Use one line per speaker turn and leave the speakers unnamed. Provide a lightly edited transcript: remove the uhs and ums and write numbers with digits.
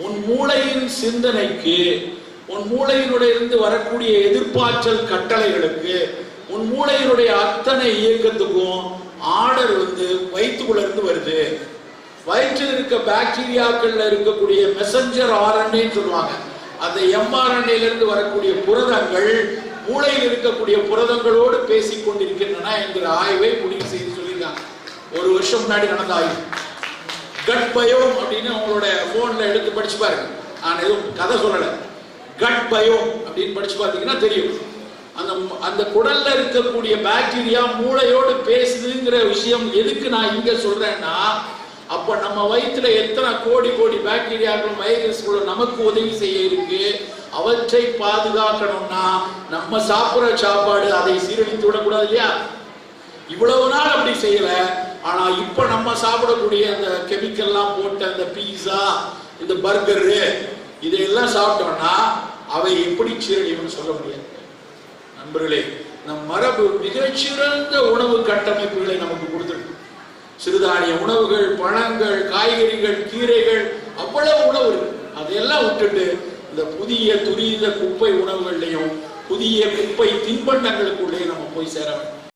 உன் மூளையின் சிந்தனைக்கு, உன் மூளையினுடைய இருந்து வரக்கூடிய எதிர்பார்த்தல் கட்டளைகளுக்கு, உன் மூளையினுடைய அத்தனை இயக்கத்துக்கும் ஆர்டர் வயிற்றுக்குள்ள இருந்து வருது. வயிற்றில் இருக்க பாக்டீரியாக்கள்ல இருக்கக்கூடிய மெசஞ்சர் ஆர்என்ஏன்னு சொல்லுவாங்க. அந்த எம்ஆர்என்ஏல இருந்து வரக்கூடிய புரதங்கள் மூளையில் இருக்கக்கூடிய புரதங்களோடு பேசிக் கொண்டிருக்கின்றன என்கிற ஆய்வை முடிவு செய்து சொல்லியிருக்காங்க. ஒரு வருஷம் முன்னாடி நடந்த ஆய்வு. கட் பயோம் அப்படின்னு உங்களோட போன்ல எடுத்து படிச்சு பாருங்க. நான் எதுவும் கதை சொல்லல. கட் பயோம் அப்படின்னு படிச்சு பார்த்தீங்கன்னா தெரியும். அந்த குடல்ல இருக்கக்கூடிய பாக்டீரியா மூளையோடு பேசுதுங்கிற விஷயம் எதுக்கு நான் இங்க சொல்றேன்னா, அப்ப நம்ம வயிற்றுல எத்தனை கோடி கோடி பாக்டீரியாக்களும் வைரஸ்களும் நமக்கு உதவி செய்ய இருக்கு. அவற்றை பாதுகாக்கணும்னா நம்ம சாப்பிடுற சாப்பாடு அதை சீரழித்து விடக்கூடாது இல்லையா? இவ்வளவு நாள் அப்படி செய்யல. ஆனா இப்ப நம்ம சாப்பிடக்கூடிய அந்த கெமிக்கல்லாம் போட்ட அந்த பீஸா, இந்த பர்கரு, இதையெல்லாம் சாப்பிட்டோம்னா அவை எப்படி சீரழிவுன்னு சொல்ல முடியாது. நண்பர்களே, நம் மரபு மிகச்சிறந்த உணவு கட்டமைப்புகளை நமக்கு கொடுத்துருக்கு. சிறுதானிய உணவுகள், பழங்கள், காய்கறிகள், கீரைகள், அவ்வளவு உணவு இருக்கு. அதையெல்லாம் விட்டுட்டு இந்த புதிய துரித குப்பை உணவுகள்லையும் புதிய குப்பை தின்பண்டங்களுக்குள்ளேயும் நம்ம போய் சேர வேண்டும்.